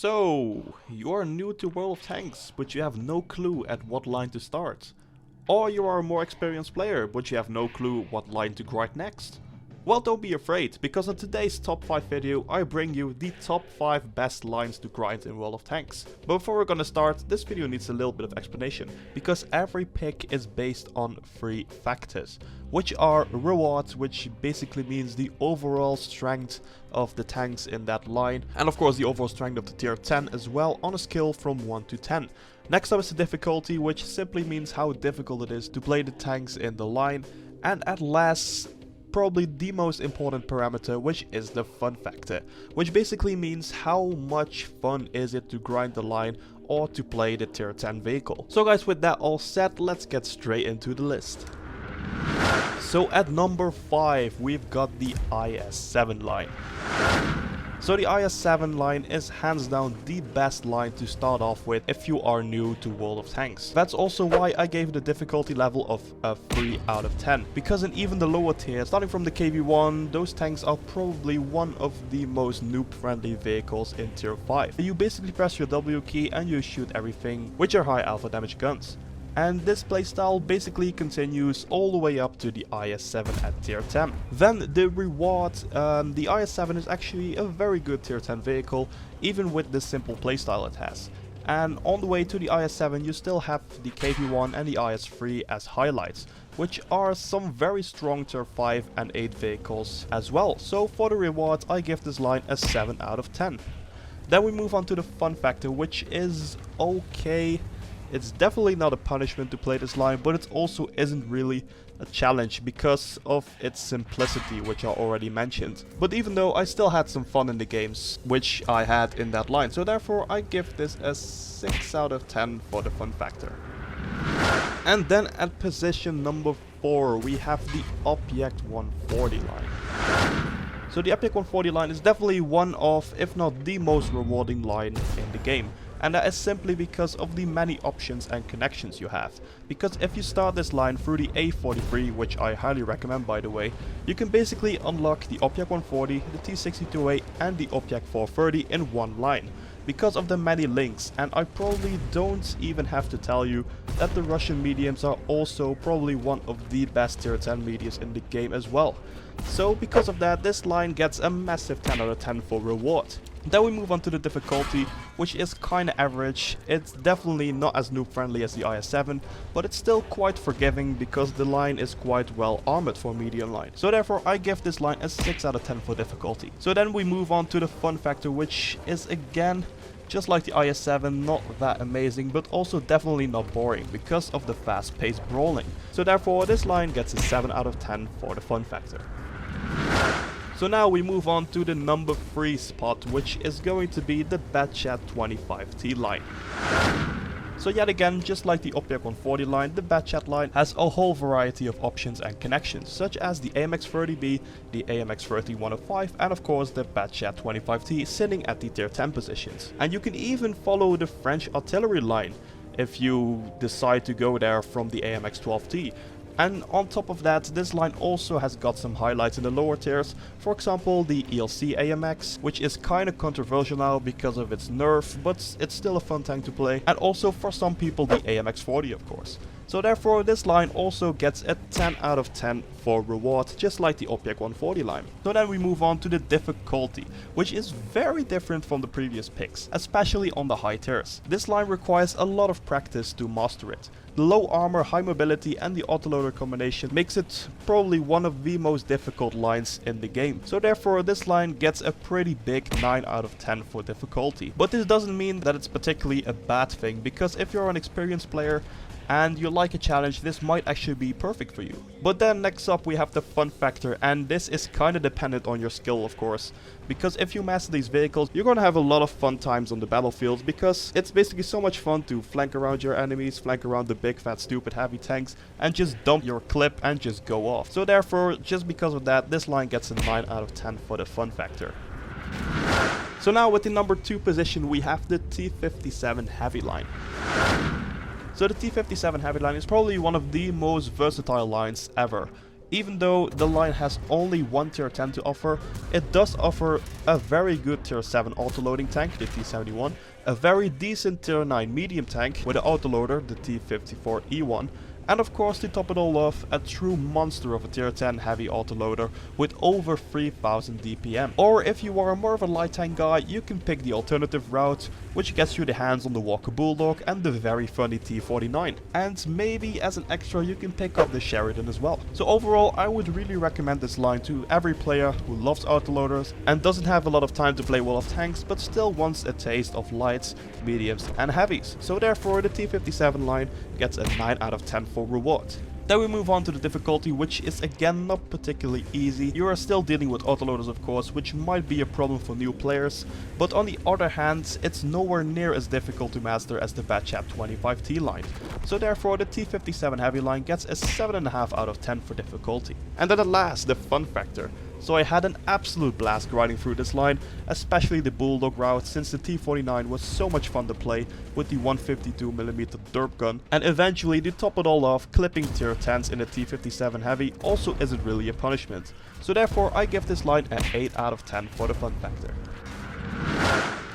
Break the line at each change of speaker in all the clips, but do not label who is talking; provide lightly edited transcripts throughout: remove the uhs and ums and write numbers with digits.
So, you are new to World of Tanks, but you have no clue at what line to start. Or you are a more experienced player, but you have no clue what line to grind next. Well, don't be afraid, because in today's top 5 video I bring you the top 5 best lines to grind in World of Tanks. But before we're gonna start, this video needs a little bit of explanation, because every pick is based on 3 factors, which are reward, which basically means the overall strength of the tanks in that line, and of course the overall strength of the tier 10 as well on a scale from 1 to 10. Next up is the difficulty, which simply means how difficult it is to play the tanks in the line, and at last, probably the most important parameter, which is the fun factor, which basically means how much fun is it to grind the line or to play the tier 10 vehicle. So guys, with that all set, let's get straight into the list. So at number 5 we've got the IS7 line. So the IS7 line is hands down the best line to start off with if you are new to World of Tanks. That's also why I gave it a difficulty level of a 3 out of 10. Because in even the lower tier, starting from the KV1, those tanks are probably one of the most noob friendly vehicles in tier 5. You basically press your W key and you shoot everything with your high alpha damage guns. And this playstyle basically continues all the way up to the IS7 at tier 10. Then the reward, the IS7 is actually a very good tier 10 vehicle, even with the simple playstyle it has. And on the way to the IS7 you still have the KV1 and the IS3 as highlights, which are some very strong tier 5 and 8 vehicles as well. So for the reward I give this line a 7 out of 10. Then we move on to the fun factor, which is okay. It's definitely not a punishment to play this line, but it also isn't really a challenge because of its simplicity, which I already mentioned. But even though I still had some fun in the games, which I had in that line, so therefore I give this a 6 out of 10 for the fun factor. And then at position number 4 we have the Object 140 line. So the Object 140 line is definitely one of, if not the most rewarding line in the game. And that is simply because of the many options and connections you have. Because if you start this line through the A43, which I highly recommend by the way, you can basically unlock the Object 140, the T62A and the Object 430 in one line. Because of the many links, and I probably don't even have to tell you that the Russian mediums are also probably one of the best tier 10 mediums in the game as well. So because of that, this line gets a massive 10 out of 10 for reward. Then we move on to the difficulty, which is kinda average. It's definitely not as noob friendly as the IS7, but it's still quite forgiving because the line is quite well armored for a medium line. So therefore I give this line a 6 out of 10 for difficulty. So then we move on to the fun factor, which is again, just like the IS7, not that amazing, but also definitely not boring because of the fast-paced brawling. So therefore this line gets a 7 out of 10 for the fun factor. So now we move on to the number 3 spot, which is going to be the Batchat 25T line. So yet again, just like the Object 140 line, the Batchat line has a whole variety of options and connections, such as the AMX30B, the AMX30-105, and of course the Batchat 25T sitting at the tier 10 positions. And you can even follow the French artillery line if you decide to go there from the AMX12T. And on top of that, this line also has got some highlights in the lower tiers, for example the ELC AMX, which is kinda controversial now because of its nerf, but it's still a fun tank to play, and also for some people the AMX40 of course. So therefore this line also gets a 10 out of 10 for reward, just like the Object 140 line. So then we move on to the difficulty, which is very different from the previous picks, especially on the high tiers. This line requires a lot of practice to master it. The low armor, high mobility and the autoloader combination makes it probably one of the most difficult lines in the game. So therefore this line gets a pretty big 9 out of 10 for difficulty. But this doesn't mean that it's particularly a bad thing, because if you're an experienced player and you like a challenge, this might actually be perfect for you. But then next up we have the fun factor, and this is kinda dependent on your skill of course. Because if you master these vehicles, you're gonna have a lot of fun times on the battlefield, because it's basically so much fun to flank around your enemies, flank around the big fat stupid heavy tanks, and just dump your clip and just go off. So therefore, just because of that, this line gets a 9 out of 10 for the fun factor. So now with the number 2 position we have the T57 Heavy Line. So the T57 Heavy Line is probably one of the most versatile lines ever. Even though the line has only one tier 10 to offer, it does offer a very good tier 7 autoloading tank, the T71, a very decent tier 9 medium tank with an autoloader, the T54 E1, and of course, to top it all off, a true monster of a tier 10 heavy autoloader with over 3000 DPM. Or if you are more of a light tank guy, you can pick the alternative route, which gets you the hands on the Walker Bulldog and the very funny T49. And maybe as an extra you can pick up the Sheridan as well. So overall, I would really recommend this line to every player who loves autoloaders and doesn't have a lot of time to play World of Tanks, but still wants a taste of lights, mediums and heavies. So therefore the T57 line gets a 9 out of 10 for WoT. Then we move on to the difficulty, which is again not particularly easy. You are still dealing with autoloaders of course, which might be a problem for new players, but on the other hand, it's nowhere near as difficult to master as the Batchat 25T line. So therefore the T57 Heavy Line gets a 7.5 out of 10 for difficulty. And then at last, the fun factor. So I had an absolute blast grinding through this line, especially the Bulldog route, since the T49 was so much fun to play with the 152mm derp gun, and eventually to top it all off, clipping tier 10s in the T57 Heavy also isn't really a punishment. So therefore I give this line an 8 out of 10 for the fun factor.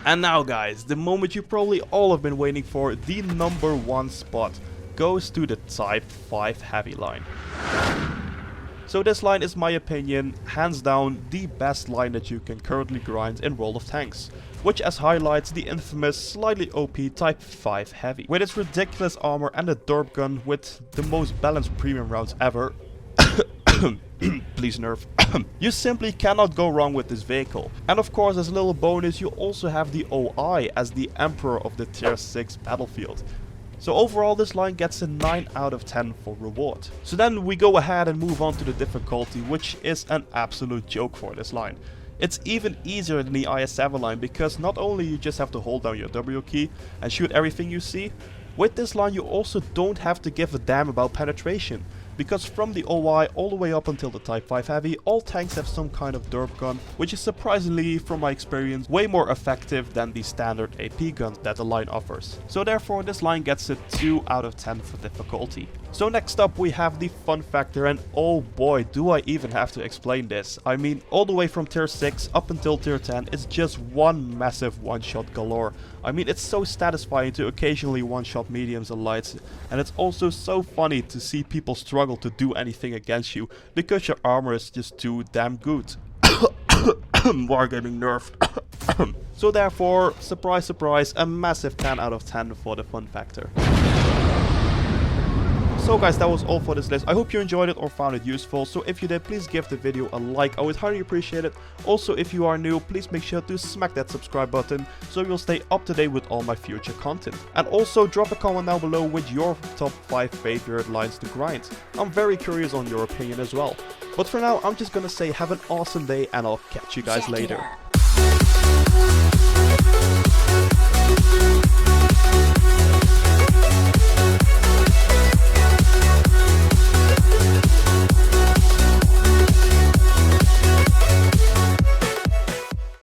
And now guys, the moment you probably all have been waiting for, the number 1 spot goes to the Type 5 Heavy Line. So this line is my opinion, hands down the best line that you can currently grind in World of Tanks, which as highlights the infamous slightly OP Type 5 Heavy. With its ridiculous armor and a derp gun with the most balanced premium rounds ever, please nerf, you simply cannot go wrong with this vehicle. And of course, as a little bonus, you also have the OI as the Emperor of the tier 6 battlefield. So overall this line gets a 9 out of 10 for WoT. So then we go ahead and move on to the difficulty, which is an absolute joke for this line. It's even easier than the IS7 line because not only you just have to hold down your W key and shoot everything you see, with this line you also don't have to give a damn about penetration. Because from the OI all the way up until the Type 5 Heavy, all tanks have some kind of derp gun, which is surprisingly, from my experience, way more effective than the standard AP guns that the line offers. So therefore this line gets a 2 out of 10 for difficulty. So next up we have the fun factor, and oh boy do I even have to explain this. I mean, all the way from tier 6 up until tier 10 is just one massive one-shot galore. I mean, it's so satisfying to occasionally one-shot mediums and lights, and it's also so funny to see people struggle to do anything against you because your armor is just too damn good. Wargaming nerfed. So therefore, surprise surprise, a massive 10 out of 10 for the fun factor. So guys, that was all for this list. I hope you enjoyed it or found it useful. So if you did, please give the video a like. I would highly appreciate it. Also, if you are new, please make sure to smack that subscribe button so you'll stay up to date with all my future content. And also drop a comment down below with your top 5 favorite lines to grind. I'm very curious on your opinion as well. But for now, I'm just gonna say have an awesome day and I'll catch you guys later.